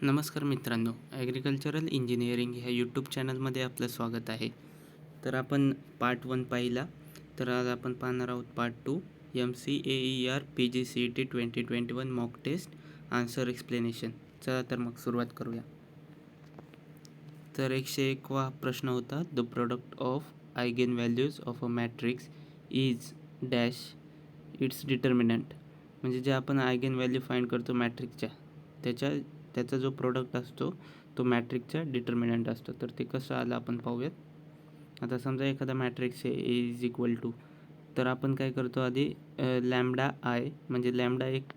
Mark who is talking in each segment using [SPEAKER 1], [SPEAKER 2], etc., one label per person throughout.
[SPEAKER 1] नमस्कार मित्रांनो, agricultural engineering ह्या यूट्यूब चॅनलमध्ये आपलं स्वागत आहे. तर आपण पार्ट 1 पाहिला. तर आज आपण पाहणार आहोत part 2 MCAER PGCET 2021 mock test answer explanation. चला तर मग सुरुवात करूया. तर 101वा प्रश्न होता, the product of eigen values of a matrix is dash its determinant. म्हणजे जे आपण आयगेन व्हॅल्यू फाइंड करतो मॅट्रिक्सच्या त्याचा जो प्रोडक्ट असतो तो मॅट्रिक्सचा डिटर्मिनंट असतो. तर ते कसं आलं आपण पाहूयात. आता समजा एखादा मॅट्रिक्स आहे ए इज इक्वल टू, तर आपण काय करतो आधी लॅम्बडा आय म्हणजे लॅम्बडा एक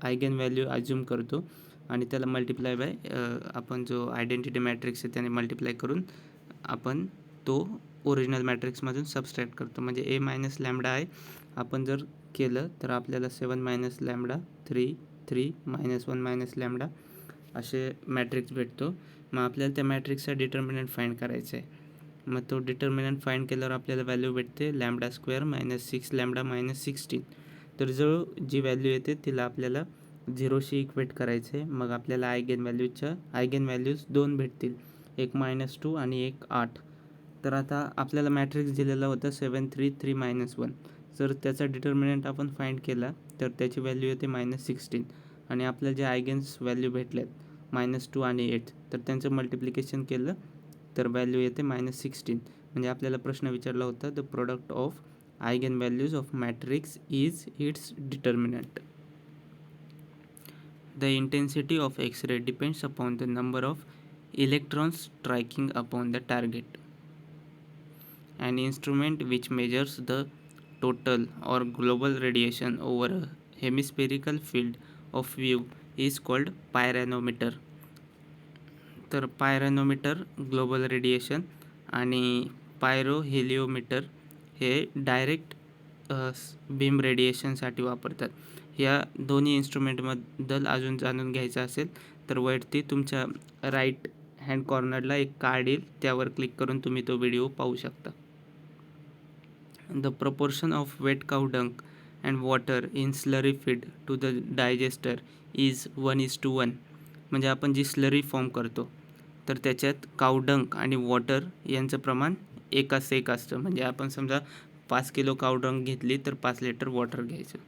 [SPEAKER 1] आयगेन व्हॅल्यू अज्युम करतो आणि त्याला मल्टिप्लाय बाय आपण जो आयडेंटिटी मॅट्रिक्स आहे त्याने मल्टिप्लाय करून आपण तो ओरिजिनल मॅट्रिक्समधून सबस्ट्रॅक्ट करतो. म्हणजे ए मायनस लॅम्बडा आय आपण जर केलं तर आपल्याला 7 minus lambda 3 3 minus 1 minus lambda असे मॅट्रिक्स भेटतो. मग आपल्याला त्या मॅट्रिक्सचा डिटर्मिनंट फाइंड करायचा आहे. मग तो डिटर्मिनंट फाइंड केल्यावर आपल्याला व्हॅल्यू भेटते lambda square minus 6 lambda minus 16. तर जी व्हॅल्यू येते तिला आपल्याला 0शी इक्वेट करायचं आहे. मग आपल्याला आयगेन व्हॅल्यूज 2 भेटतील, एक -2 आणि एक 8. तर आता आपल्याला मॅट्रिक्स दिलेला होता 7 3 3 मायनस 1. जर त्याचा डिटर्मिनंट आपण फाइंड केला तर त्याची व्हॅल्यू येते -16 आणि आपल्याला जे आयगेन्स व्हॅल्यू भेटल्यात -2 आणि 8 तर त्यांचं मल्टिप्लिकेशन केलं तर व्हॅल्यू येते -16. म्हणजे आपल्याला प्रश्न विचारला होता, the product of eigen values of matrix is it's determinant. The intensity of X-ray depends upon the number of electrons striking upon the target. An instrument which measures the total or global radiation over a hemispherical field of view is called pyranometer. तर पायरॅनोमीटर global radiation आणि पायरोहेलिओमीटर हे direct beam रेडिएशनसाठी वापरतात. या दोन्ही इन्स्ट्रुमेंटबद्दल अजून जाणून घ्यायचं असेल तर वरती तुमच्या राईट हँड कॉर्नरला एक कार्ड येईल, त्यावर क्लिक करून तुम्ही तो व्हिडिओ पाहू शकता. The proportion of wet cow dung and water in slurry feed to the digester is 1:1. म्हणजे आपण जी स्लरी फॉर्म करतो तर त्याच्यात कावडंक आणि वॉटर यांचं प्रमाण 1:1 असतं. म्हणजे आपण समजा 5 किलो कावडंक घेतली तर 5 लिटर वॉटर घ्यायचं.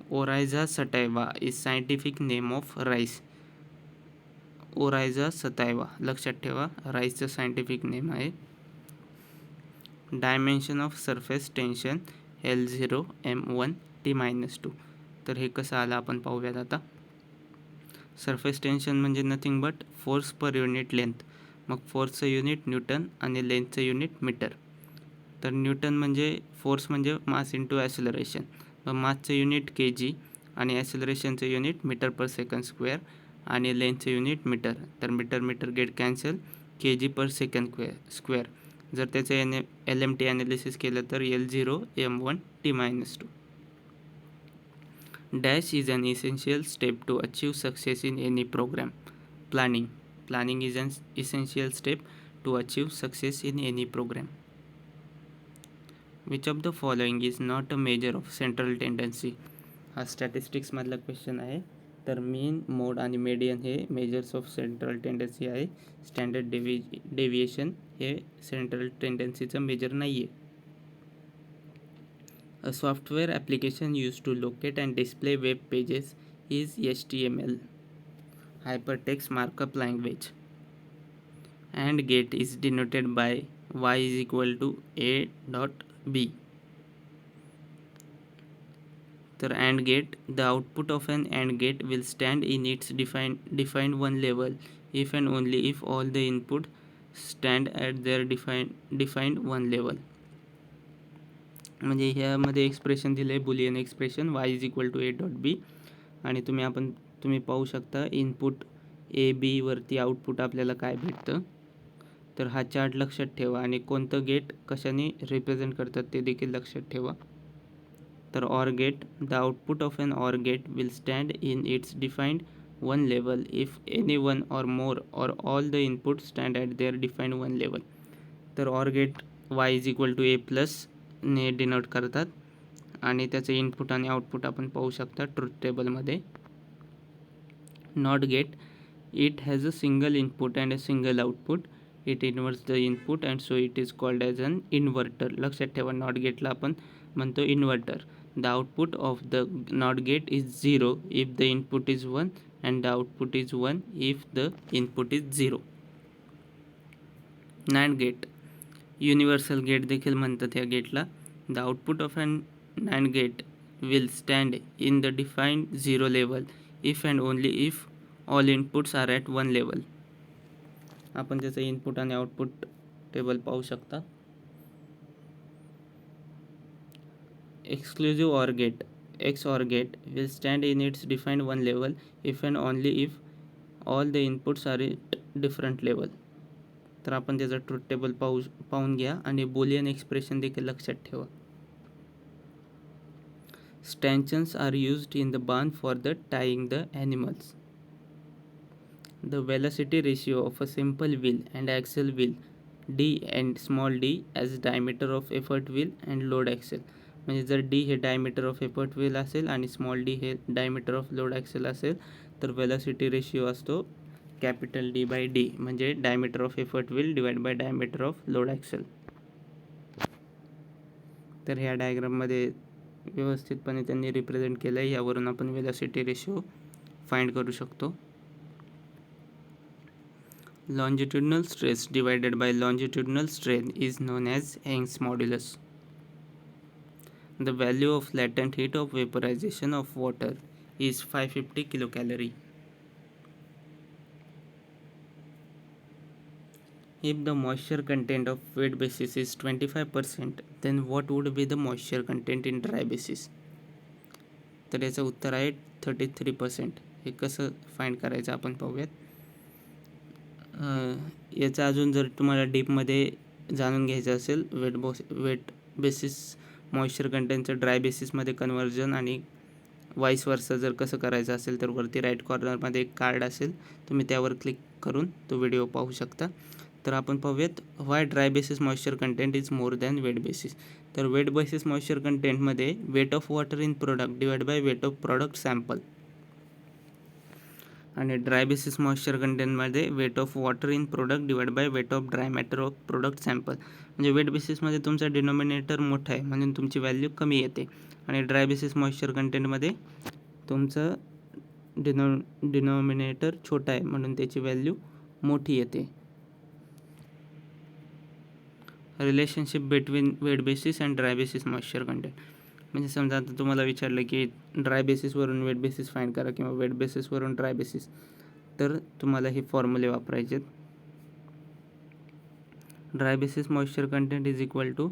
[SPEAKER 1] Oryza sativa is scientific name of rice. Oryza sativa लक्षात ठेवा, राईसचं सायंटिफिक नेम आहे. Dimension of surface tension L0 M1 T-2. तर हे कसं आलं आपण पाहूयात आता. सरफेस टेन्शन म्हणजे nothing but force per unit length. मग फोर्सचं युनिट न्यूटन आणि लेंथचं युनिट मीटर. तर न्यूटन म्हणजे फोर्स म्हणजे मास इंटू ॲसिलरेशन. मग मासचं युनिट kg आणि ॲसिलरेशनचं unit metre per second square आणि लेंथचं युनिट मीटर. तर मीटर गेट कॅन्सल, kg पर सेकंड स्क्वेअर. जर त्याचं LMT ॲनालिसिस केलं तर L0 M1 T-2. Dash is an essential step to achieve success in any program. Planning is an essential step to achieve success in any program. Which of the following is not a measure of central tendency? हा statistics मधला question आहे. तर मीन, मोड आणि median हे measures of central tendency आहे. Standard deviation हे central टेंडन्सीचं major नाही आहे. A software application used to locate and display web pages is HTML, Hypertext Markup Language. AND gate is denoted by y is equal to a dot b. तर AND gate, the output of an AND gate will stand in its defined one level if and only if all the input stand at their defined one level. म्हणजे ह्यामध्ये expression दिलं आहे boolean expression y is equal to a dot B. आणि तुम्ही पाहू शकता input A B वरती output आपल्याला काय भेटतं. तर हा चार्ट लक्षात ठेवा आणि कोणतं गेट कशाने रिप्रेझेंट करतात ते देखील लक्षात ठेवा. तर or gate, the output of an or gate will stand in its defined one level if any one or more or all the input stand at their defined one level. तर or gate y is equal to a plus ने denote करतात आणि त्याचं input आणि output आपण पाहू शकता truth टेबलमध्ये. NOT gate, it has a single input and a single output. It inverts the input and so it is called as an inverter. लक्षात ठेवा, नॉट गेटला आपण म्हणतो inverter. The output of the not gate is 0 if the input is 1 and the output is 1 if the input is 0. NAND gate, universal gate देखील म्हणतात या गेटला. The output of an NAND gate will stand in the defined 0 level if and only if all inputs are at 1 level. आपण त्याचं input आणि output table पाहू शकता. Exclusive or gate, XOR gate will stand in its defined 1 level if and only if all the inputs are at different level. तर आपण त्याचं truth table पाहून घ्या आणि बुलियन एक्सप्रेशन देखील लक्षात ठेवा. Stanchions are used in the barn for the tying the animals. The velocity ratio of a simple wheel and axle wheel D and small d as diameter of effort wheel and load axle. म्हणजे जर D हे diameter of effort wheel असेल आणि small d हे diameter of load axle असेल तर velocity ratio असतो capital D bye D, म्हणजे diameter of effort wheel divide by diameter of load axle. तर ह्या डायग्राममध्ये व्यवस्थितपणे त्यांनी रिप्रेझेंट केलं आहे. यावरून आपण वेलॉसिटी रेशिओ फाइंड करू शकतो. Longitudinal stress divided by longitudinal strain is known as Young's modulus. The value of latent heat of vaporization of water is 550 kilocalorie. If the moisture content of wet basis is 25%, then what would be the moisture content in dry basis? तर याचं उत्तर आहे 33%. हे कसं find करायचं आपण पाहूयात. याचं अजून जर तुम्हाला डीपमध्ये जाणून घ्यायचं असेल वेट बेसिस मॉइश्चर कंटेंटचं ड्राय बेसिसमध्ये कन्वर्जन आणि वाईस वर्सा जर कसं करायचं असेल तर वरती राईट कॉर्नरमध्ये एक कार्ड असेल, तुम्ही त्यावर क्लिक करून तो व्हिडिओ पाहू शकता. तर आपण पाहूयात why dry basis moisture content is more than wet basis. तर वेट बेसिस मॉइश्चर कंटेंटमध्ये weight of water in product divide by weight of product sample आणि ड्राय बेसिस मॉइश्चर कंटेंटमध्ये weight of water in product divide by weight of dry matter of product sample. म्हणजे wet बेसिसमध्ये तुमचा denominator मोठा आहे म्हणून तुमची व्हॅल्यू कमी येते आणि ड्राय बेसिस मॉइश्चर कंटेंटमध्ये तुमचं डिनॉमिनेटर छोटा आहे म्हणून त्याची व्हॅल्यू मोठी येते. Relationship between wet basis and dry basis moisture content, म्हणजे समजा आता तुम्हाला विचारलं की ड्राय बेसिसवरून वेट बेसिस फाइंड करा किंवा वेट बेसिसवरून ड्राय बेसिस, तर तुम्हाला हे फॉर्म्युले वापरायचे. Dry basis moisture content is equal to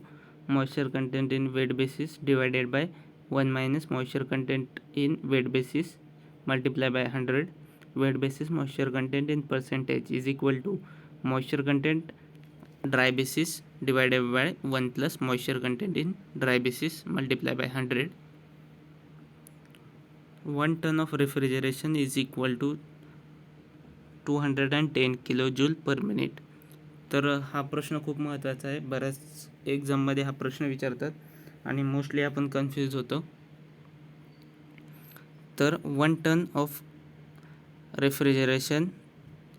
[SPEAKER 1] moisture content in wet basis divided by 1 minus moisture content in wet basis multiply by 100. Wet basis moisture content in percentage is equal to moisture content dry basis divided by 1 plus moisture content in dry basis multiplied by 100. 1 ton of refrigeration is equal to 210 kilojoule per minute. तर हा प्रश्न खूप महत्त्वाचा आहे. बऱ्याच एक्झाममध्ये हा प्रश्न विचारतात आणि मोस्टली आपण कन्फ्यूज होतो. तर 1 टन ऑफ रेफ्रिजरेशन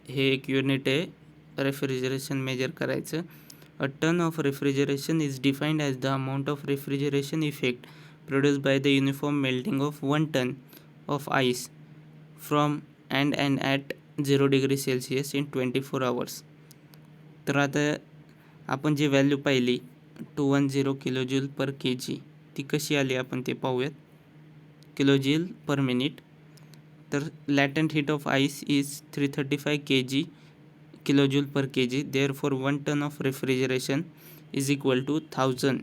[SPEAKER 1] हे एक युनिट आहे रेफ्रिजरेशन मेजर करायचं. A ton of refrigeration is defined as the amount of refrigeration effect produced by the uniform melting of 1 ton of ice from and at 0 degree Celsius in 24 hours. तर आता आपण जी value पाहिली 210 kilojoule per K जी ती कशी आली आपण ते पाहूयात. Kilojoule per minute. तर latent heat of ice is 335 kg kilojoule per K G. Therefore 1 ton of refrigeration is equal to 1000,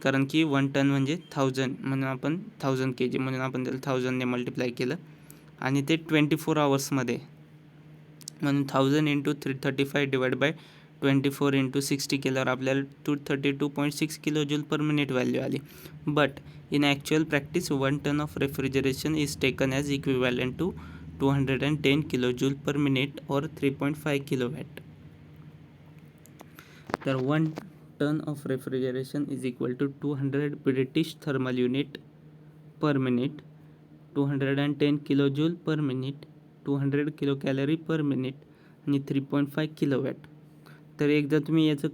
[SPEAKER 1] कारण की 1 टन म्हणजे 1000 म्हणून आपण 1000 kg म्हणून आपण त्याला 1000ने मल्टिप्लाय केलं आणि ते 24 आवर्समध्ये म्हणून 1000 इंटू 335 डिवाइड बाय 24 इंटू 60 केल्यावर आपल्याला 232.6 किलोजूल पर मिनिट व्हॅल्यू आली. But in actual practice 1 ton of refrigeration is taken as equivalent to 210 kilojoule per minute or 3.5 kilowatt. तर 1 ton of refrigeration is equal to 200 British thermal unit per minute, 210 kilojoule per minute 200 kilo calorie per minute आणि 3.5 kilowatt. तर एकदा तुम्ही याचं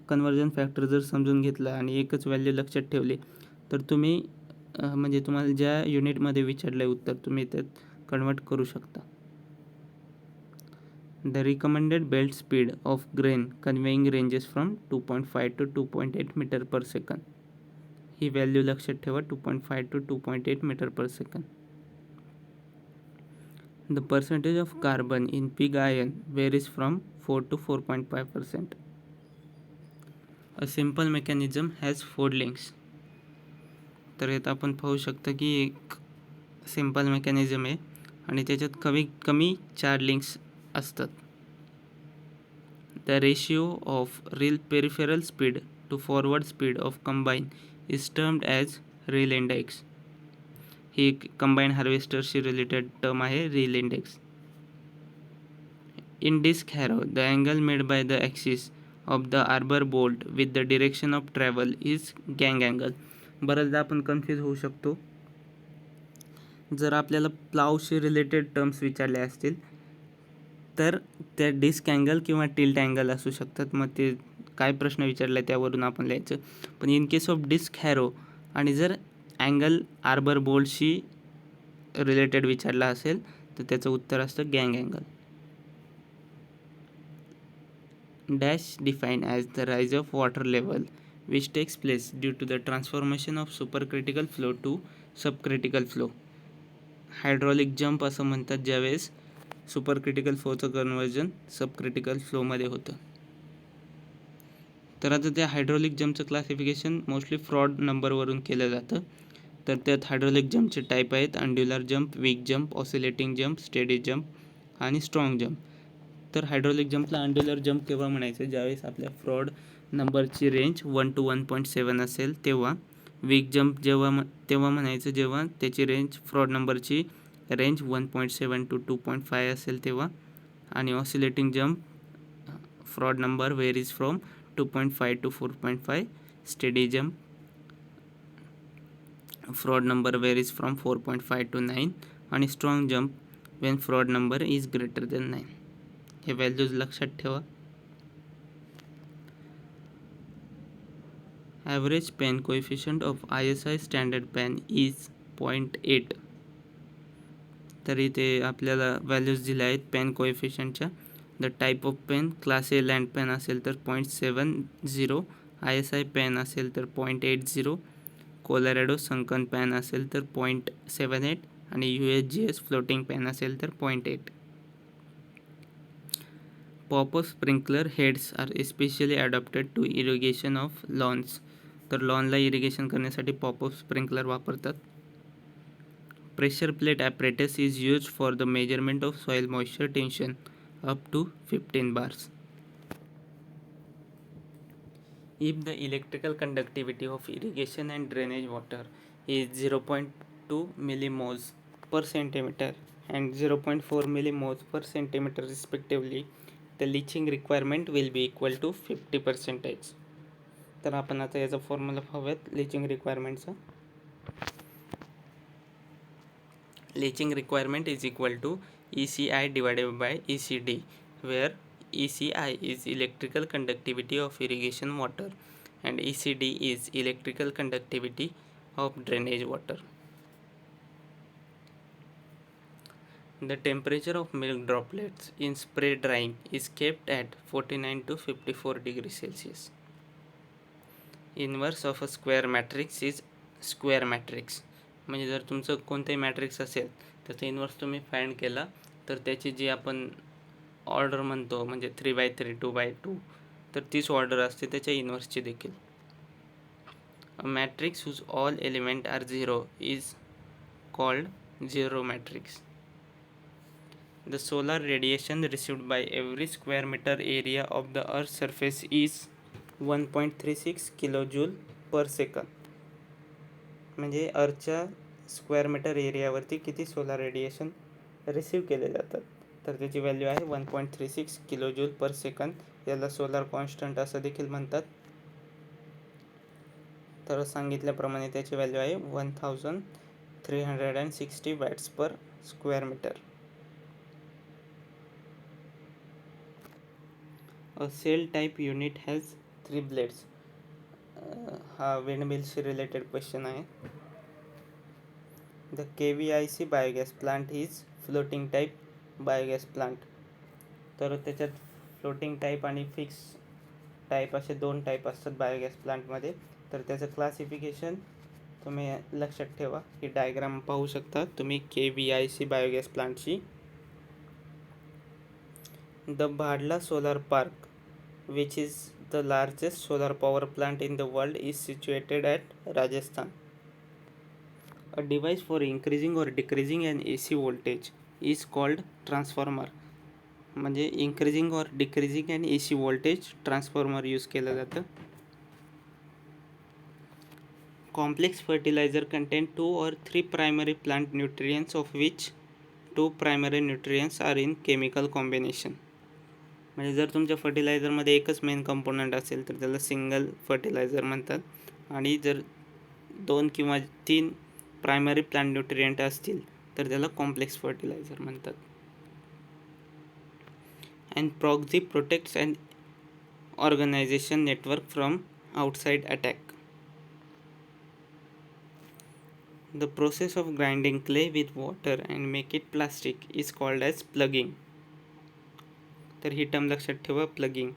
[SPEAKER 1] conversion factor जर समजून घेतला आणि एकच व्हॅल्यू लक्षात ठेवली तर तुम्ही म्हणजे तुम्हाला ज्या युनिटमध्ये विचारलं आहे उत्तर तुम्ही त्यात कन्वर्ट करू शकता. The recommended belt speed of grain conveying ranges from 2.5 to 2.8 metre per second. ही व्हॅल्यू लक्षात ठेवा, 2.5 to 2.8 metre per second. The percentage of carbon in pig iron varies from 4 to 4.5%. A simple mechanism has 4 links. तर यात आपण पाहू शकता की एक सिंपल मेकॅनिझम आहे आणि त्याच्यात कमी 4 लिंक्स असतात. The ratio of reel peripheral speed to forward speed of combine is termed as reel index. ही एक कंबाईन हार्वेस्टरशी रिलेटेड टर्म आहे, reel index. In disc harrow the angle made by the axis of the arbor bolt with the direction of travel is गँग angle. बऱ्याचदा आपण confuse होऊ शकतो. जर आपल्याला प्लावशी रिलेटेड टर्म्स विचारले असतील तर त्या डिस्क अँगल किंवा टिल्ट अँगल असू शकतात. मग ते काय प्रश्न विचारला त्यावरून आपण लिहायचं. पण in case of disc harrow आणि जर अँगल आर्बर बोल्टशी रिलेटेड विचारला असेल तर त्याचं उत्तर असतं गँग angle. Dash define as the rise of water level which takes place due to the transformation of supercritical flow to subcritical flow. Hydraulic jump असं म्हणतात ज्यावेळेस सुपरक्रिटिकल फ्लोचं कन्वर्जन सबक्रिटिकल फ्लोमध्ये होतं. तर आता त्या हायड्रॉलिक जंपचं क्लासिफिकेशन मोस्टली फ्रॉड नंबरवरून केलं जातं. तर त्यात हायड्रॉलिक जंपचे टाईप आहेत undular jump, weak jump, oscillating jump, steady jump आणि स्ट्रॉंग जंप. तर हायड्रॉलिक जंपला अँड्युलर जंप केव्हा म्हणायचं, ज्यावेळेस आपल्या फ्रॉड नंबरची रेंज 1 to 1.7 असेल तेव्हा. वीक जंप तेव्हा म्हणायचं जेव्हा त्याची रेंज फ्रॉड नंबरची रेंज 1.7 to 2.5 असेल तेव्हा. आणि oscillating jump Froude number varies from 2.5 to 4.5. Steady jump Froude number varies from 4.5 to 9. आणि strong jump when Froude number is greater than 9. हे व्हॅल्यूज लक्षात ठेवा. Average pan coefficient of ISI standard pan is 0.8. तर इथे आपल्याला values दिल्या आहेत pan कोएफिशियंटच्या. The type of pan class A land pen असेल तर 0.70, ISI पेन असेल तर 0.80, कोलोरॅडो संकन पेन असेल तर 0.78 आणि USGS फ्लोटिंग पेन असेल तर 0.8. Pop up sprinkler heads are especially adopted to irrigation of lawns. तर लॉनला इरिगेशन करण्यासाठी पॉपअप स्प्रिंकलर वापरतात. Pressure plate apparatus is use for the measurement of soil moisture tension up to 15 bars. If the electrical conductivity of irrigation and drainage water is 0.2 millimoles per centimeter and 0.4 millimoles per centimeter respectively, the leaching requirement will be equal to 50%. तर आपण आता याचा formula पाहूयात leaching रिक्वायरमेंटचा. Leaching requirement is equal to ECI divided by ECD, where ECI is electrical conductivity of irrigation water and ECD is electrical conductivity of drainage water. The temperature of milk droplets in spray drying is kept at 49 to 54 degrees Celsius. Inverse of a square matrix is square matrix. म्हणजे जर तुमचं कोणतेही matrix असेल त्याचा inverse तुम्ही find केला तर त्याची जी आपण ऑर्डर म्हणतो म्हणजे 3/3, 2/2, तर तीच ऑर्डर असते त्याच्या इन्व्हर्सची देखील. A matrix whose all element are 0 is called zero matrix. The solar radiation received by every square meter area of the earth's surface is 1.36 kilojoule per second. म्हणजे अर्थच्या स्क्वेअर मीटर एरियावरती किती सोलार रेडिएशन रिसीव केले जातात तर त्याची value आहे 1.36 kilojoule per second. याला solar constant असं देखील म्हणतात. तर सांगितल्याप्रमाणे त्याची व्हॅल्यू आहे 1360 watts per square metre. A sail type unit has 3 blades. हा विंडमिल्सशी रिलेटेड क्वेश्चन आहे. The KVIC biogas plant is floating type biogas plant. तर त्याच्यात फ्लोटिंग टाईप आणि फिक्स टाईप असे 2 टाईप असतात बायोगॅस प्लांटमध्ये. तर त्याचं क्लासिफिकेशन तुम्ही लक्षात ठेवा. ही डायग्राम पाहू शकता तुम्ही KVIC बायोगॅस प्लांटची. The Bhadla solar park which is the largest solar power plant in the world is situated at Rajasthan. A device for increasing or decreasing an AC voltage is called transformer. म्हणजे increasing or decreasing an AC voltage transformer use केलं जातं. Complex fertilizer contain 2 or 3 primary plant nutrients of which 2 primary nutrients are in chemical combination. म्हणजे जर तुमच्या फर्टिलायझरमध्ये एकच main component असेल तर त्याला सिंगल फर्टिलायझर म्हणतात. आणि जर 2 किंवा 3 प्रायमरी प्लांट न्यूट्रिएंट असतील तर त्याला कॉम्प्लेक्स फर्टिलायझर म्हणतात. And proxy protects and organization network from outside attack. The process of grinding clay with water and make it plastic is called as plugging. तर ही टर्म लक्षात ठेवा, plugging.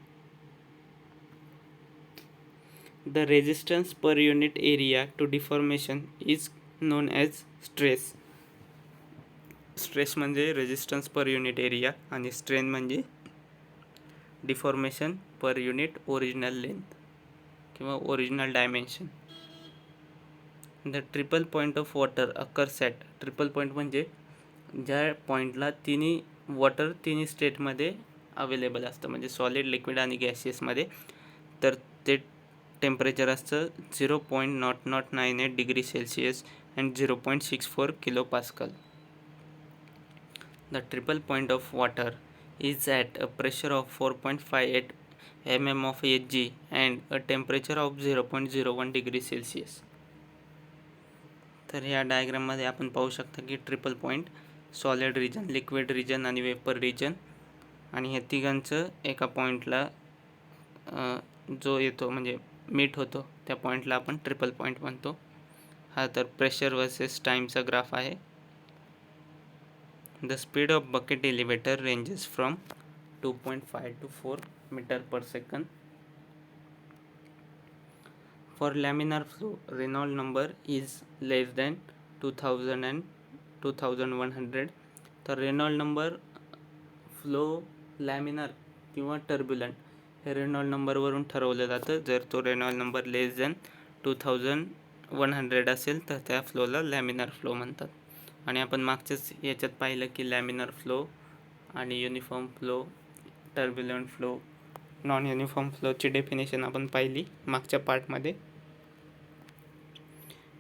[SPEAKER 1] The resistance per unit area to deformation is known as stress. Stress म्हणजे resistance per unit area आणि strain म्हणजे deformation per unit original length किंवा original dimension. The triple point of water occurs at. Triple point म्हणजे ज्या पॉईंटला water तिन्ही स्टेटमध्ये available असतं, म्हणजे सॉलिड, लिक्विड आणि गॅसियसमध्ये. तर ते टेम्परेचर असतं 0.0098 degree Celsius and 0.64 kilo pascal. The triple point of water is at a pressure of 4.58 mm of Hg and a temperature of 0.01 degree Celsius. तर या डायग्राममध्ये आपण पाहू शकता की triple point, solid region, liquid region आणि vapour region, आणि ह्या तिघांचं एका पॉईंटला जो येतो म्हणजे मीट होतो त्या पॉईंटला आपण ट्रिपल पॉईंट म्हणतो. हा तर प्रेशर वर्सेस टाईमचा ग्राफ आहे. The speed of bucket elevator ranges from 2.5 to 4 metre per second. For laminar flow Reynold number is less than 2000 and 2100. तर रेनॉल्ड नंबर फ्लो, लॅमिनार किंवा टर्ब्युलंट हे रेनॉल्ड नंबरवरून ठरवलं जातं. जर तो रेनॉल्ड नंबर लेस दॅन 2100 असेल तर त्या फ्लोला लॅमिनार फ्लो म्हणतात. आणि आपण मागच्याच याच्यात पाहिलं की लॅमिनार फ्लो आणि uniform flow, turbulent flow, non uniform फ्लोची डेफिनेशन आपण पाहिली मागच्या पार्टमध्ये.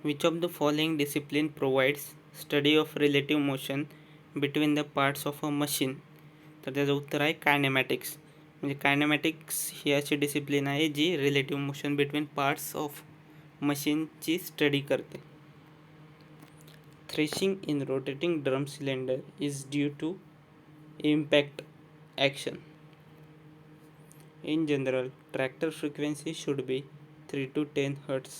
[SPEAKER 1] Which of the following discipline provides study of relative motion between the parts of a machine. तर त्याचं उत्तर आहे कायनेमॅटिक्स. म्हणजे कायनेमॅटिक्स ही अशी डिसिप्लिन आहे जी relative motion between parts of मशीनची स्टडी करते. Threshing in rotating drum cylinder is due to impact action. In general, tractor frequency should be 3 to 10 Hz.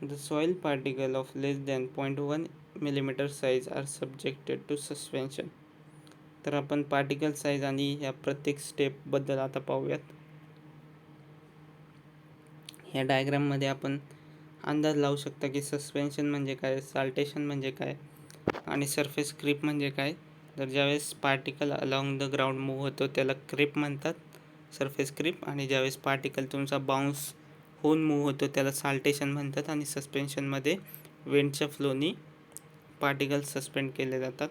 [SPEAKER 1] The soil particle of less than 0.1 mm size are subjected to suspension. तर आपण particle size आणि ह्या प्रत्येक स्टेपबद्दल आता पाहूयात. ह्या डायग्राममध्ये आपण अंदाज लावू शकता की सस्पेन्शन म्हणजे काय, साल्टेशन म्हणजे काय आणि सरफेस क्रीप म्हणजे काय. तर ज्यावेळेस particle along the ground move होतो त्याला क्रीप म्हणतात, सरफेस क्रीप. आणि ज्यावेळेस पार्टिकल तुमचा बाउन्स होऊन मूव्ह होतो त्याला साल्टेशन म्हणतात. आणि सस्पेन्शनमध्ये विंडच्या फ्लोनी पार्टिकल सस्पेंड केले जातात.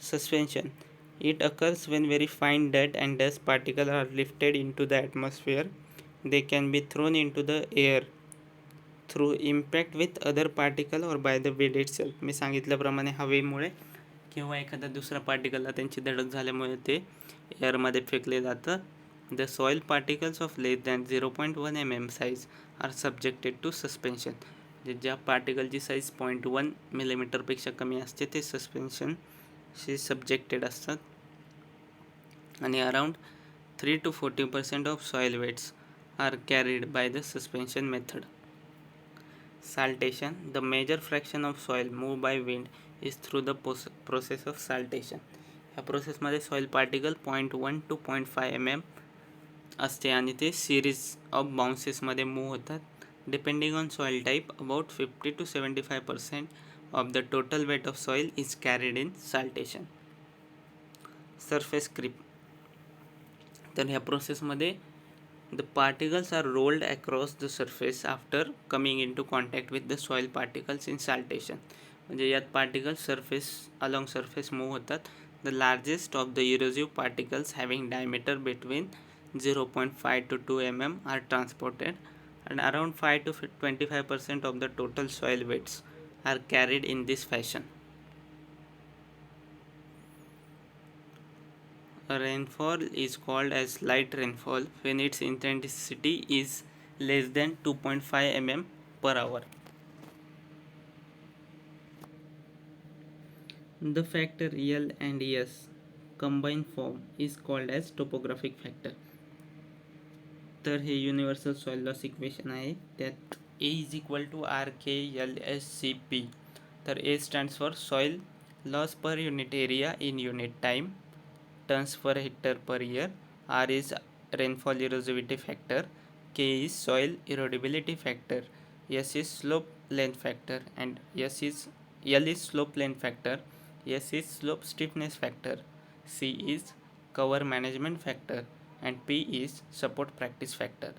[SPEAKER 1] Suspension it occurs when very fine dust and dust particle are lifted in to the atmosphere. They can be thrown in to the air through impact with other particle or by the wind itself. मी सांगितल्याप्रमाणे हवेमुळे किंवा एखाद्या दुसऱ्या पार्टिकलला त्यांची धडक झाल्यामुळे ते एअरमध्ये फेकले जातं. The soil particles of less than 0.1 mm size are subjected to suspension. म्हणजे ज्या पार्टिकलची साईज 0.1 मिलीमीटरपेक्षा कमी असते ते शी सब्जेक्टेड असतात आणि around 3 to 40% of soil weights are carried by the suspension method. Saltation. The major fraction of soil moved by wind is through the process of saltation. ह्या प्रोसेसमध्ये soil particle 0.1 to 0.5 mm असते आणि ते series of बाउन्सेसमध्ये move होतात. Depending on soil type about 50 to 75% of the total weight of soil is carried in saltation. Surface creep. तर ह्या प्रोसेसमध्ये the particles are rolled across the surface after coming into contact with the soil particles in saltation. म्हणजे यात particles along surface move होतात. The largest of the erosive particles having diameter between 0.5 to 2 mm are transported and around 5 to 25% of the total soil weights are carried in this fashion. A rainfall is called as light rainfall when its intensity is less than 2.5 mm per hour. The factor L and S combined form is called as topographic factor. तर हे universal soil loss equation आहे. त्यात A is equal to RKLSCP. तर A stands for soil loss per unit area in unit time, tons per hectare per year. R is rainfall erosivity factor. K is soil erodibility factor. S is slope length factor, and L is slope length factor. S is slope stiffness factor. C is cover management factor, and P is support practice factor.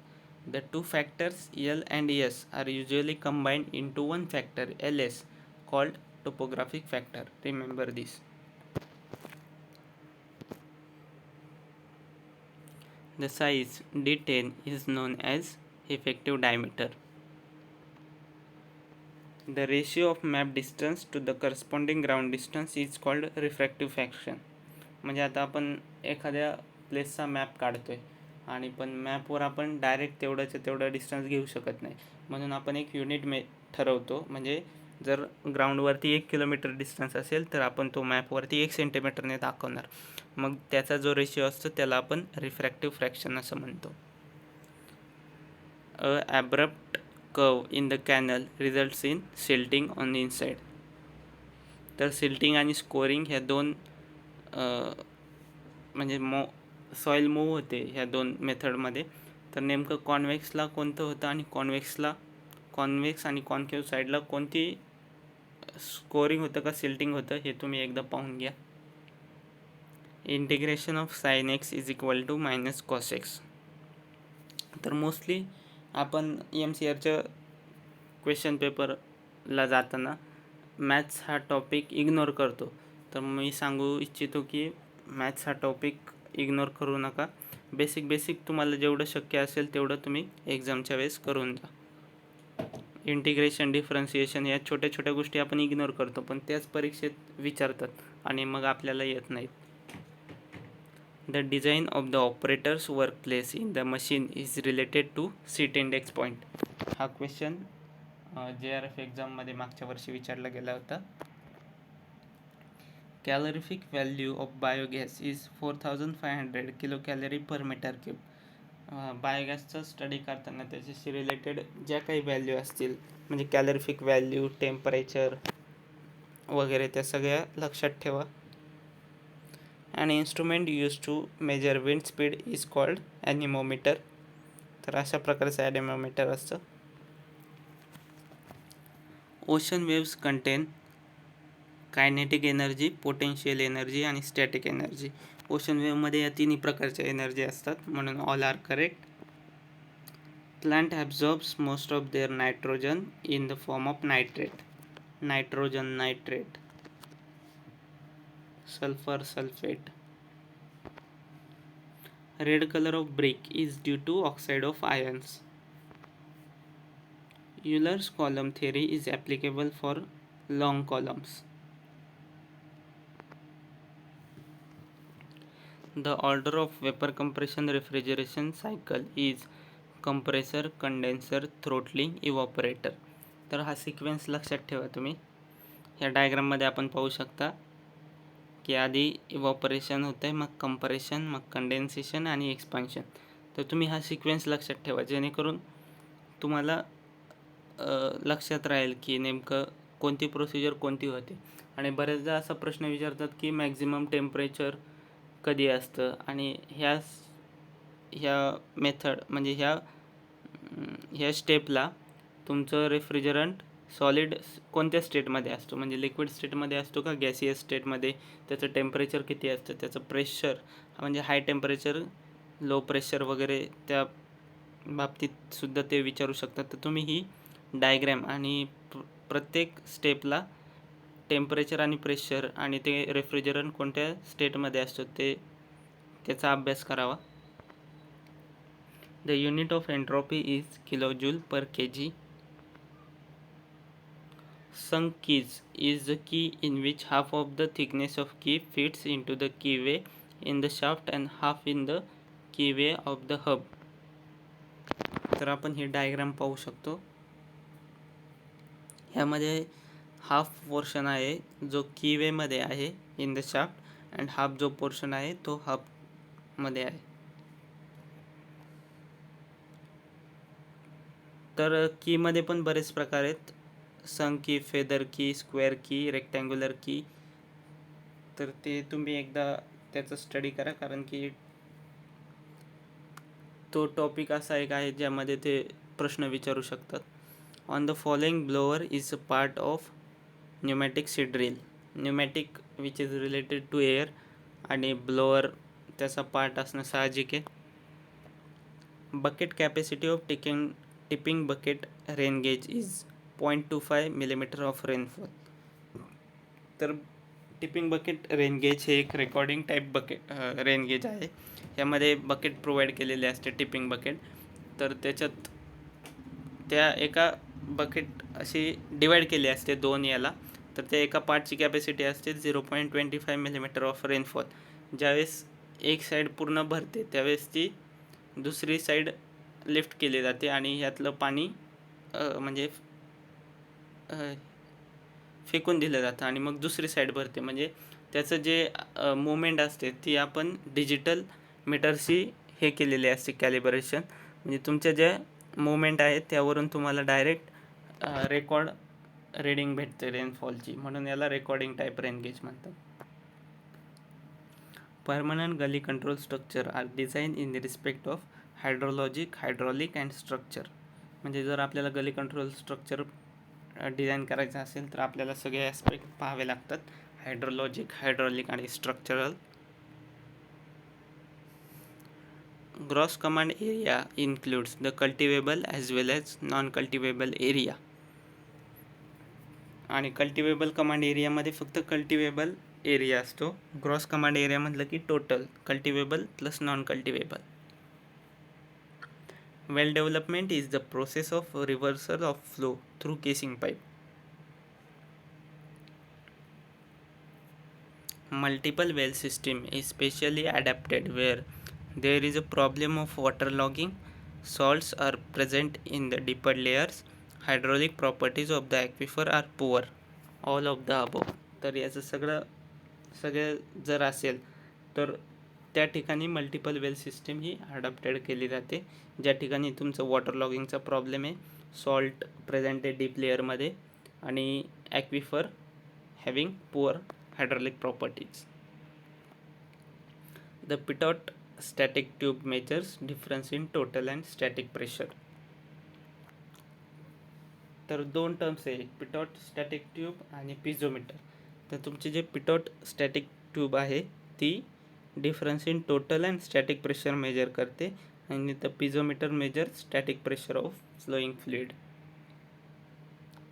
[SPEAKER 1] The two factors L and S are usually combined into one factor, LS, called topographic factor. Remember this. The size D10 is known as effective diameter. The ratio of map distance to the corresponding ground distance is called refractive fraction. म्हणजे आता आपण एखाद्या प्लेसचा map काढतोय आणि पण मॅपवर आपण direct तेवढा distance घेऊ शकत नाही, म्हणून आपण एक युनिट ठरवतो. म्हणजे जर ग्राउंडवरती 1 किलोमीटर डिस्टन्स असेल तर आपण तो मॅपवरती 1 सेंटीमीटरने दाखवणार. मग त्याचा जो रेशिओ असतो त्याला आपण रिफ्रॅक्टिव्ह फ्रॅक्शन असं म्हणतो. A abrupt curve in the canal results in silting on the inside. तर सिल्टिंग आणि स्कोरिंग ह्या दोन म्हणजे सॉईल मूव्ह होते ह्या दोन मेथडमध्ये. तर नेमकं कॉन्व्हेक्सला कोणतं होतं आणि कॉन्व्हेक्स आणि कॉन्केव्ह साईडला कोणती स्कोरिंग होतं का सिल्टिंग होतं हे तुम्ही एकदा पाहून घ्या. Integration of sine x is equal to minus cos x. तर मोस्टली आपण MCRच्या क्वेश्चन पेपरला जाताना मॅथ्स हा टॉपिक इग्नोर करतो. तर मी सांगू इच्छितो की मॅथ्स हा टॉपिक इग्नोर करू नका. बेसिक तुम्हाला जेवढं शक्य असेल तेवढं तुम्ही एक्झामच्या वेळेस करून जा. इंटिग्रेशन, डिफरन्सिएशन या छोट्या गोष्टी आपण इग्नोर करतो, पण त्याच परीक्षेत विचारतात आणि मग आपल्याला येत नाहीत. The design of the operators work place in the machine is related to seat index point. हा क्वेश्चन JRF एक्झाममध्ये मागच्या वर्षी विचारला गेला होता. Calorific value of biogas is 4500 kilo calorie per metre cube. बायोगॅसचा स्टडी करताना त्याच्याशी रिलेटेड ज्या काही व्हॅल्यू असतील म्हणजे कॅलरिफिक व्हॅल्यू, टेम्परेचर वगैरे त्या सगळ्या लक्षात ठेवा. An instrument used to measure wind speed is called anemometer. तर अशा प्रकारचं ॲनेमोमीटर असतं. Ocean waves contain kinetic energy, potential energy आणि स्टॅटिक एनर्जी. ओशन वेव्हमध्ये या तिन्ही प्रकारच्या एनर्जी असतात, म्हणून all are correct. Plant absorbs most of their nitrogen in the form of nitrate. Nitrogen, nitrate, sulfur, sulfate. Red color of brick is due to oxide of ions. Euler's column theory is applicable for long columns. The order of vapor compression refrigeration cycle is compressor, condenser, throttling, evaporator. तर हा sequence लक्षात ठेवा तुम्ही. ह्या डायग्राममध्ये आपण पाहू शकता की आधी इव्हॉपरेशन होतं आहे, मग कंप्रेशन, मग कंडेन्सेशन आणि एक्सपान्शन. तर तुम्ही हा सिक्वेन्स लक्षात ठेवा, जेणेकरून तुम्हाला लक्षात राहील की नेमकं कोणती प्रोसिजर कोणती होते. आणि बरेचदा असा प्रश्न विचारतात की मॅक्झिमम टेम्परेचर कधी असतं, आणि ह्या मेथड म्हणजे ह्या स्टेपला तुमचं रेफ्रिजरंट सॉलिड कोणत्या स्टेटमध्ये असतो, म्हणजे लिक्विड स्टेटमध्ये असतो का गॅसियस स्टेटमध्ये, त्याचं टेम्परेचर किती असतं, त्याचं प्रेशर म्हणजे हाय टेम्परेचर, लो प्रेशर वगैरे त्या बाबतीत सुद्धा ते विचारू शकतात. तर तुम्ही ही डायग्रॅम आणि प्रत्येक स्टेपला टेम्परेचर आणि प्रेशर आणि ते रेफ्रिजरंट कोणत्या स्टेटमध्ये असतो त्याचा अभ्यास करावा. The unit of entropy is kilojoule per kg. Sunk keys is the key in which half of the thickness of key fits into the keyway in the shaft and half in the keyway of the hub. तर आपण ही diagram पाहू शकतो. ह्यामध्ये half portion आहे जो कीवेमध्ये आहे in the shaft, and half जो portion आहे तो हबमध्ये आहे. तर कीमध्ये पण बरेच प्रकार आहेत, संक की, फेदर की, स्क्वेअर की, रेक्टँग्युलर की. तर ते तुम्ही एकदा त्याचा स्टडी करा, कारण की तो टॉपिक असा एक आहे ज्यामध्ये ते प्रश्न विचारू शकतात. On the following blower is a part of pneumatic seed drill. Pneumatic which is related to air, आणि ब्लोअर त्याचा पार्ट असणं साहजिक आहे. Bucket capacity of tipping bucket rain gauge is 0.25 millimetre of rainfall. तर टिपिंग बकेट रेन गेज हे एक recording type rain gauge आहे. यामध्ये बकेट प्रोव्हाइड केलेले असते, टिपिंग बकेट. तर त्याच्यात त्या एका बकेट अशी डिवाइड केली असते दोन याला. तर त्या एका पार्टची कॅपॅसिटी असते 0.25 मिलीमीटर ऑफ रेनफॉल. ज्यावेळेस एक साईड पूर्ण भरते त्यावेळेस ती दुसरी साईड लिफ्ट केली जाते आणि ह्यातलं पाणी म्हणजे फेकून दिलं जातं आणि मग दुसरी साईड भरते. म्हणजे त्याचं जे मुवमेंट असते ती आपण डिजिटल मीटरशी हे केलेले असते कॅलिब्रेशन. म्हणजे तुमच्या ज्या मुवमेंट आहेत त्यावरून तुम्हाला डायरेक्ट रेकॉर्ड रीडिंग भेटते रेनफॉलची, म्हणून याला रेकॉर्डिंग टाईप रेन गेज म्हणतात. Permanent gully control structure are design in respect of hydraulic and structure. म्हणजे जर आपल्याला गली कंट्रोल स्ट्रक्चर डिझाईन करायचं असेल तर आपल्याला सगळे ॲस्पेक्ट पाहावे लागतात, हायड्रॉलिक आणि structural. Gross command area includes the cultivable as well as non cultivable area. आणि कल्टिवेबल कमांड एरियामध्ये फक्त कल्टिवेबल एरिया असतो. ग्रॉस कमांड एरिया म्हटलं की total cultivable plus non cultivable. Well development is the process of reversal of flow through casing pipe. Multiple well system is specially adapted where there is a problem of waterlogging, salts are present in the deeper layers, hydraulic properties of the aquifer are poor, all of the above. तर याचं सगळं जर असेल तर त्या ठिकाणी multiple well system ही adapted केली जाते. ज्या ठिकाणी तुमचं वॉटर लॉगिंगचा प्रॉब्लेम आहे, सॉल्ट प्रेझेंट आहे डीप लेअरमध्ये, आणि aquifer having poor hydraulic properties. The pitot static tube measures difference in total and static pressure. तर दोन टर्म्स आहे, पिटॉट स्टॅटिक ट्यूब आणि पिझोमीटर. तर तुमचे जे पिटॉट स्टॅटिक ट्यूब आहे ती difference in total and static pressure measure करते, आणि the piezometer measure static pressure of flowing fluid.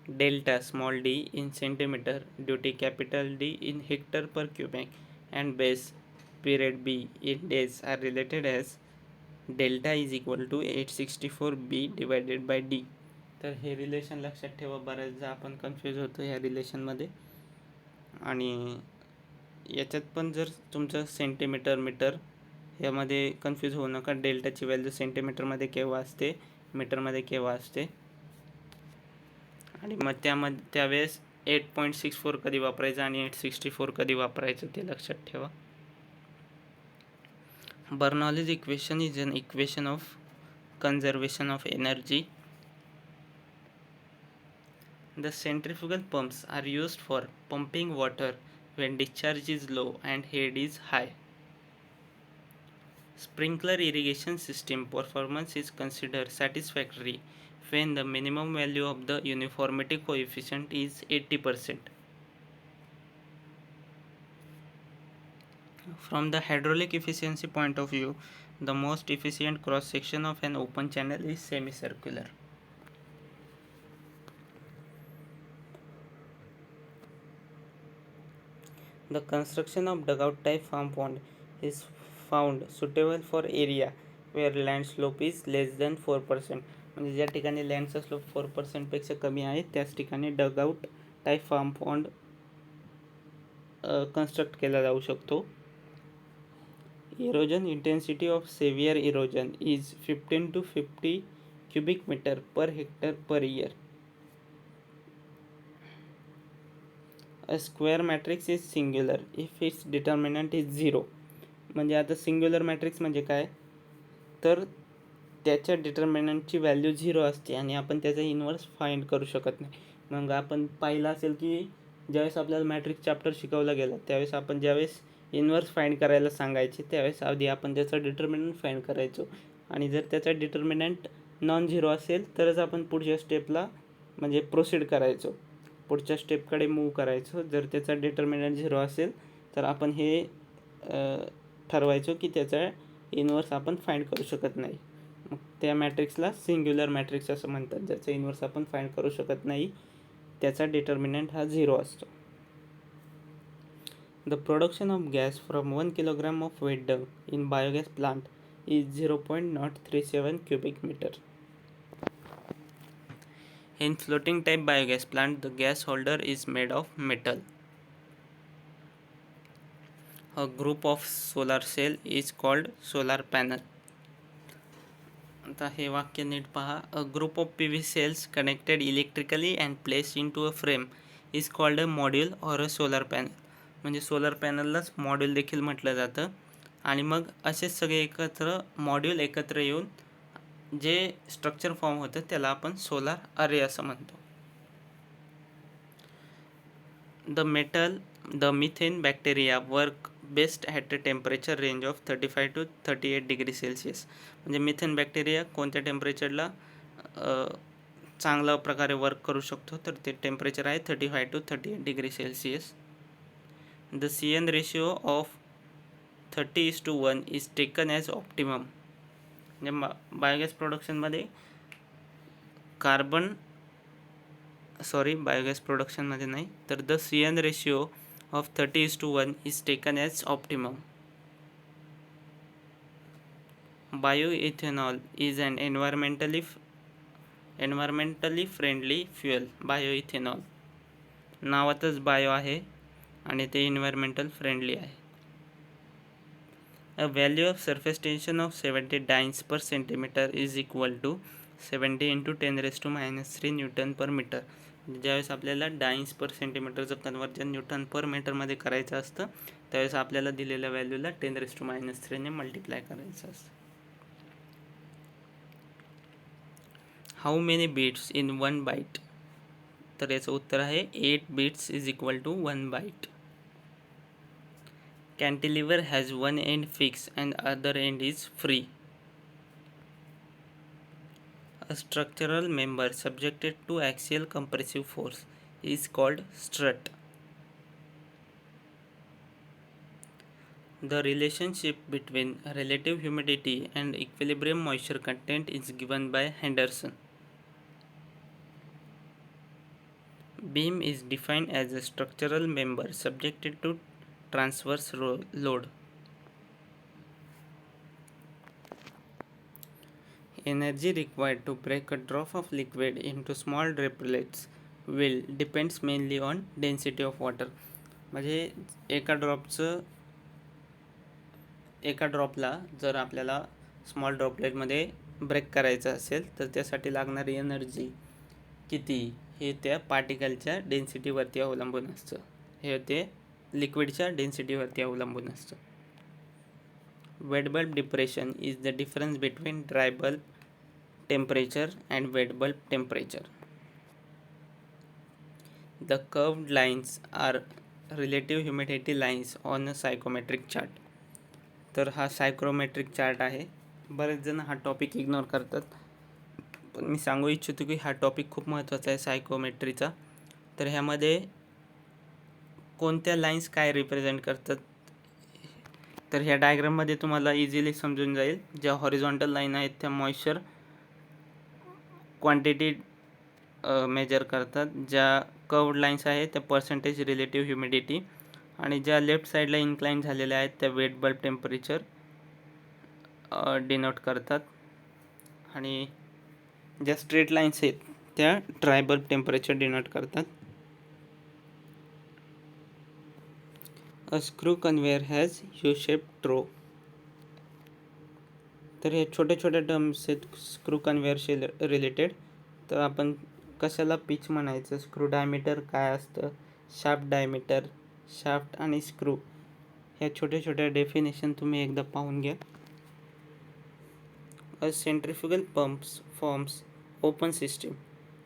[SPEAKER 1] Delta small d in centimeter due to capital D in hectare per cubic and base period B in days are related as delta is equal to 864 B divided by D. तर हे relation लक्षात ठेवा, बऱ्याचदा आपण confuse होतो ह्या रिलेशनमध्ये. आणि याच्यात पण जर तुमचं सेंटीमीटर मीटर यामध्ये कन्फ्यूज होऊ नका. डेल्टाची व्हॅल्यू सेंटीमीटरमध्ये केव्हा असते, मीटरमध्ये केव्हा असते, आणि मग त्यावेळेस 8.64 कधी वापरायचं आणि 864 कधी वापरायचं ते लक्षात ठेवा. Bernoulli's equation is an equation of conservation of energy. The centrifugal pumps are used for pumping water when discharge is low and head is high. Sprinkler irrigation system performance is considered satisfactory when the minimum value of the uniformity coefficient is 80%. From the hydraulic efficiency point of view, the most efficient cross section of an open channel is semicircular. The construction of dugout type farm pond is found suitable for area where land slope is less than 4%. म्हणजे ज्या ठिकाणी लँडचा slope 4% पेक्षा कमी आहे त्याच ठिकाणी dugout type farm pond construct केला जाऊ शकतो. Erosion intensity of severe erosion is 15 to 50 cubic meter per hectare per year. A square matrix is singular if its determinant is 0. म्हणजे आता सिंग्युलर मॅट्रिक्स म्हणजे काय, तर त्याच्या डिटर्मिनंटची व्हॅल्यू 0 असते आणि आपण त्याचा इन्व्हर्स फाइंड करू शकत नाही. मग आपण पाहिलं असेल की ज्यावेळेस आपल्याला मॅट्रिक्स चॅप्टर शिकवला गेला त्यावेळेस आपण ज्यावेळेस इन्व्हर्स फाइंड करायला सांगायचे त्यावेळेस आधी आपण त्याचा डिटर्मिनंट फाइंड करायचो आणि जर त्याचा डिटर्मिनंट नॉन झिरो असेल तरच आपण पुढच्या स्टेपला म्हणजे प्रोसीड करायचो, पुढच्या स्टेपकडे मूव्ह करायचो. जर त्याचा डिटर्मिनंट 0 असेल तर आपण हे ठरवायचो की त्याचा इन्व्हर्स आपण फाइंड करू शकत नाही. मग त्या मॅट्रिक्सला सिंग्युलर मॅट्रिक्स असं म्हणतात, ज्याचा इन्व्हर्स आपण फाइंड करू शकत नाही, त्याचा डिटर्मिनंट हा 0 असतो. The production of gas from 1 kilogram of wet dung in biogas plant is 0.037 cubic meter. In floating type biogas plant, the gas holder is made of metal. A group of solar cell is called solar panel. आता हे वाक्य नीट पहा. A group of PV cells connected electrically and placed into a frame is called a module or a solar panel. म्हणजे solar पॅनललाच module देखील म्हटलं जातं. आणि मग असेच सगळे एकत्र मॉड्यूल एकत्र येऊन जे स्ट्रक्चर फॉर्म होतं त्याला आपण सोलार अरे असं म्हणतो. The methane bacteria work best at a temperature range of 35 to 38 degree Celsius. म्हणजे मिथेन बॅक्टेरिया कोणत्या टेम्परेचरला चांगल्या प्रकारे वर्क करू शकतो तर ते टेम्परेचर आहे 35 to 38 degree Celsius. The CN ratio of 30:1 is taken as optimum. म्हणजे बायोगॅस प्रोडक्शनमध्ये बायोगॅस प्रोडक्शनमध्ये नाही तर the CN ratio of 30:1 is taken as optimum. Bioethanol is an environmentally friendly fuel. Bioethanol नावातच बायो आहे आणि ते एन्व्हायरमेंटल फ्रेंडली आहे. A value of surface tension of 70 dynes per centimeter is equal to 70 into 10⁻³ newton per metre. ज्यावेळेस आपल्याला डायन्स पर सेंटीमीटरचं conversion Newton पर मीटरमध्ये करायचं असतं त्यावेळेस आपल्याला दिलेल्या व्हॅल्यूला 10⁻³ ने मल्टिप्लाय करायचं असतं. How many bits in 1 byte. तर याचं उत्तर आहे 8 bits is equal to 1 byte. Cantilever has one end fixed and other end is free. A structural member subjected to axial compressive force is called strut. The relationship between relative humidity and equilibrium moisture content is given by Henderson. Beam is defined as a structural member subjected to transverse load. Energy required to break a drop of liquid into small droplets will depends mainly on density of water. म्हणजे एका ड्रॉपला जर आपल्याला small ड्रॉपलेटमध्ये break करायचं असेल तर त्यासाठी लागणारी energy किती हे त्या पार्टिकलच्या डेन्सिटीवरती अवलंबून असतं. हे ते लिक्विडच्या डेन्सिटीवरती अवलंबून असतं. Wet bulb depression is the difference between dry bulb temperature and wet bulb temperature. The curved lines are relative humidity lines on a psychrometric chart. तर हा सायक्रोमेट्रिक चार्ट आहे. बरेच जण हा टॉपिक इग्नोर करतात, पण मी सांगू इच्छितो की हा टॉपिक खूप महत्त्वाचा आहे सायकोमेट्रीचा. तर ह्यामध्ये कोणत्या लाईन्स काय रिप्रेझेंट करतात, तर ह्या डायग्राममध्ये तुम्हाला इझिली समजून जाईल. ज्या हॉरिझॉन्टल लाईन आहेत त्या मॉइश्चर क्वांटिटी मेजर करतात, ज्या कर्व्ड लाईन्स आहेत त्या पर्सेंटेज रिलेटिव्ह ह्युमिडिटी, आणि ज्या लेफ्ट साईडला इन्क्लाइन झालेल्या आहेत त्या वेट बल्ब टेम्परेचर डिनोट करतात, आणि ज्या स्ट्रेट लाईन्स आहेत त्या ड्राय बल्ब टेम्परेचर डिनोट करतात. A screw conveyor has U-shaped ट्रो. तर हे छोटे छोटे टर्म्स आहेत स्क्रू कन्व्हेयरशी रिलेटेड. तर आपण कशाला पिच म्हणायचं, स्क्रू डायमीटर काय असतं, शाफ्ट डायमीटर, शाफ्ट आणि स्क्रू, ह्या छोट्या छोट्या डेफिनेशन तुम्ही एकदा पाहून घ्या. A centrifugal pumps forms open system.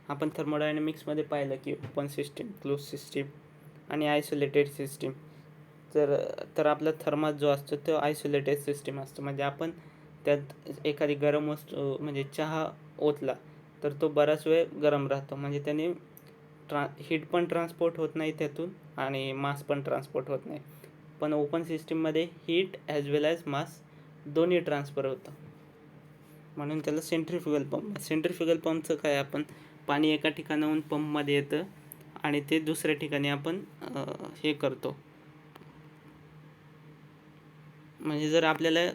[SPEAKER 1] आपण थर्मोडायनॅमिक्समध्ये पाहिलं की ओपन सिस्टीम, क्लोज सिस्टीम आणि आयसोलेटेड सिस्टीम. तर आपला थर्मास जो असतो तो आयसोलेटेड सिस्टीम असतो. म्हणजे आपण त्यात एखादी गरम वस्तू म्हणजे चहा ओतला तर तो बराच वेळ गरम राहतो, म्हणजे त्याने हीट पण ट्रान्सपोर्ट होत नाही त्यातून आणि मास पण ट्रान्सपोर्ट होत नाही. पण ओपन सिस्टीममध्ये हीट ॲज वेल ॲज मास दोन्ही ट्रान्सफर होतं, म्हणून त्याला सेंट्रिफ्युगल पंप. सेंट्रिफ्युगल पंपचं काय, आपण पाणी एका ठिकाणाहून पंपमध्ये येतं आणि ते दुसऱ्या ठिकाणी आपण हे करतो. म्हणजे जर आपल्याला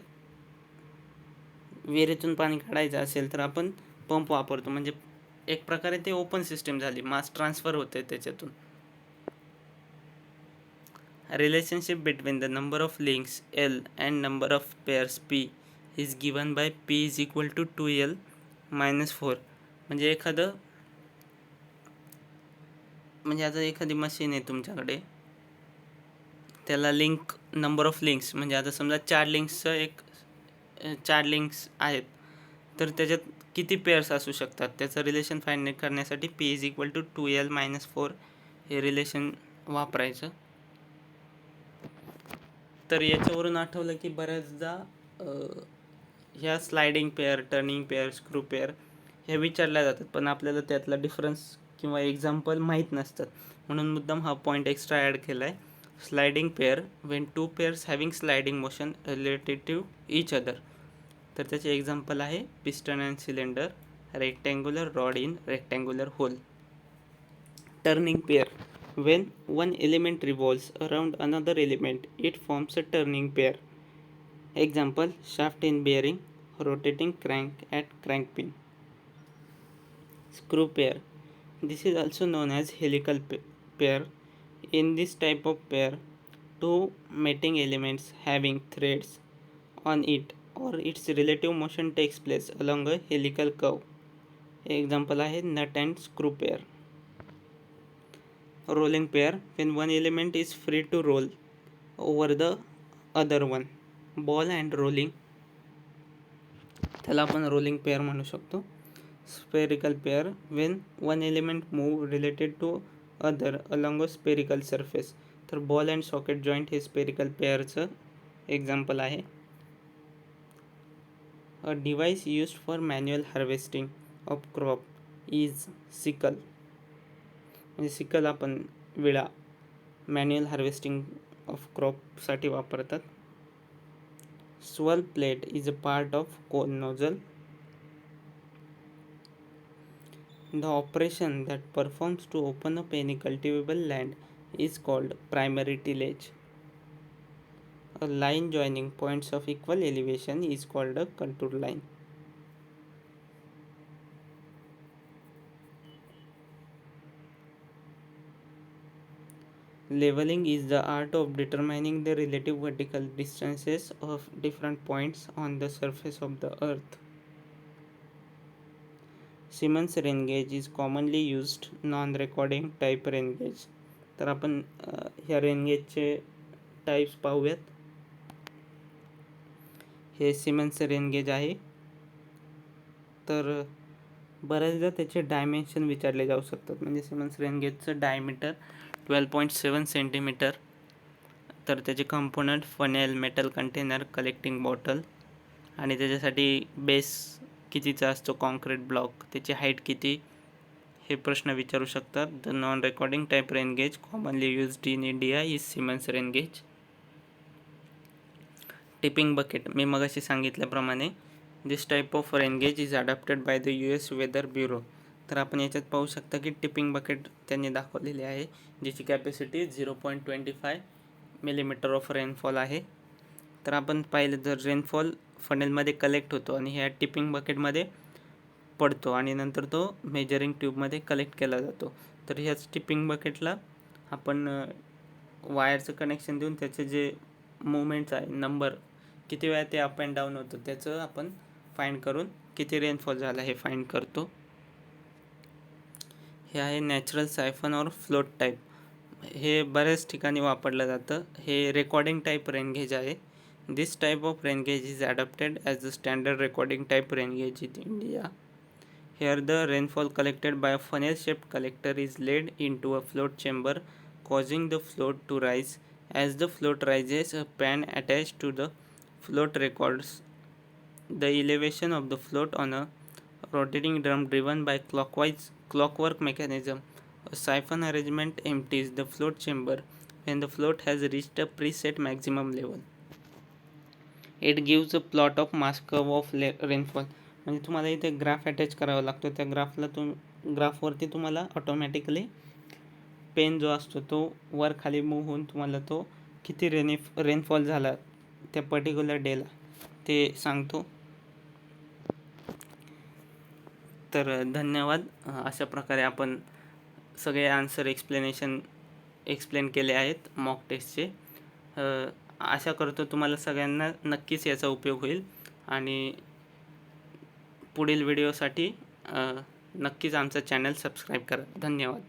[SPEAKER 1] विहिरीतून पाणी काढायचं असेल तर आपण पंप वापरतो, म्हणजे एक प्रकारे ते ओपन सिस्टीम झाली, मास ट्रान्सफर होते त्याच्यातून. Relationship between the number of links L and number of pairs P is given by P is equal to 2L - 4. म्हणजे आता एखादी मशीन आहे तुमच्याकडे, त्याला लिंक नंबर ऑफ लिंक्स, म्हणजे आता समजा 4 लिंक्स आहेत, तर त्याच्यात किती पेअर्स असू शकतात त्याचं रिलेशन फाइंड करण्यासाठी P is equal to 2L - 4 हे रिलेशन वापरायचं. तर याच्यावरून आठवलं की बऱ्याचदा ह्या sliding pair, turning pair, screw pair ह्या विचारल्या जातात, पण आपल्याला त्यातला डिफरन्स किंवा एक्झाम्पल माहीत नसतात, म्हणून मुद्दाम हा पॉईंट एक्स्ट्रा ॲड केला आहे. Sliding pair when 2 pairs having sliding motion related to each other. तर त्याचे एक्झाम्पल आहे piston and cylinder, rectangular rod in rectangular hole. Turning pair when one element revolves around another element, it forms a turning pair. Example, shaft in bearing, rotating crank at crank pin. Screw pair. This is also known as helical pair. In this type of pair, two mating elements having threads on it or its relative motion takes place along a helical curve. Example आहे nut and screw pair. Rolling pair when one element is free to roll over the other one. Ball and rolling, त्याला आपण rolling pair म्हणू शकतो. Spherical pair when one element move related to other along a spherical surface. तर ball and socket joint हे spherical पेअरचं example आहे. A device used for manual harvesting of crop is sickle. म्हणजे sickle आपण विळा manual harvesting of क्रॉपसाठी वापरतात. Swirl plate is a part of cone nozzle. The operation that performs to open up any cultivable land is called primary tillage. A line joining points of equal elevation is called a contour line. Leveling is the art of determining the relative vertical distances of different points on the surface of the earth. Symons rain gauge is commonly used non recording type rain gauge. तर आपण ह्या rain गेजचे types पाहूयात. हे Simmons rain gauge आहे. तर बऱ्याचदा त्याचे dimension विचारले जाऊ शकतात. म्हणजे सिमन्स रेन गेजचं डायमीटर 12.7 सेंटीमीटर. तर त्याचे component funnel, metal container, collecting bottle आणि त्याच्यासाठी बेस कितीचा असतो, कॉन्क्रीट ब्लॉक, त्याची हाईट किती, हे प्रश्न विचारू शकतात. The non recording type rain gauge commonly used in India is Symons rain gauge. Tipping bucket, मी मगाशी सांगितल्याप्रमाणे this type of rain gauge is adopted by the US weather bureau. तर आपण याच्यात पाहू शकता की टिपिंग बकेट त्यांनी दाखवलेली आहे, ज्याची कॅपॅसिटी 0.25 मिलीमीटर ऑफ रेनफॉल आहे. तर आपण पाहिलं जर रेनफॉल फनेलमध्ये कलेक्ट होतो आणि ह्या टिपिंग बकेटमध्ये पडतो आणि नंतर तो मेजरिंग ट्यूबमध्ये कलेक्ट केला जातो. तर ह्याच टिपिंग बकेटला आपण वायरचं कनेक्शन देऊन त्याचे जे मुवमेंट्स आहे, नंबर किती वेळा ते अप अँड डाऊन होतं, त्याचं आपण फाइंड करून किती रेनफॉल झाला हे फाइंड करतो. हे आहे नॅचरल सायफन और फ्लोट टाईप. हे बऱ्याच ठिकाणी वापरलं जातं. हे रेकॉर्डिंग टाईप रेन गेज आहे. This type of rain gauge is adopted as a standard recording type rain gauge in India. Here the rainfall collected by a funnel-shaped collector is laid into a float chamber, causing the float to rise. As the float rises, a pan attached to the float records the elevation of the float on a rotating drum driven by clockwork mechanism. A siphon arrangement empties the float chamber when the float has reached a preset maximum level. It gives a plot of mass curve of rainfall. म्हणजे तुम्हाला इथे graph attach करावा लागतो. त्या ग्राफवरती तुम्हाला automatically pen जो असतो तो वर खाली मूव्ह होऊन तुम्हाला तो किती रेनफॉल झाला त्या पर्टिक्युलर डेला ते सांगतो. तर धन्यवाद. अशा प्रकारे आपण सगळे आन्सर एक्सप्लेन केले आहेत मॉक टेस्टचे. आशा करतो तुम्हाला सगळ्यांना नक्कीच याचा उपयोग होईल आणि पुढील व्हिडिओसाठी नक्कीच आमचा चॅनल सबस्क्राईब करा. धन्यवाद.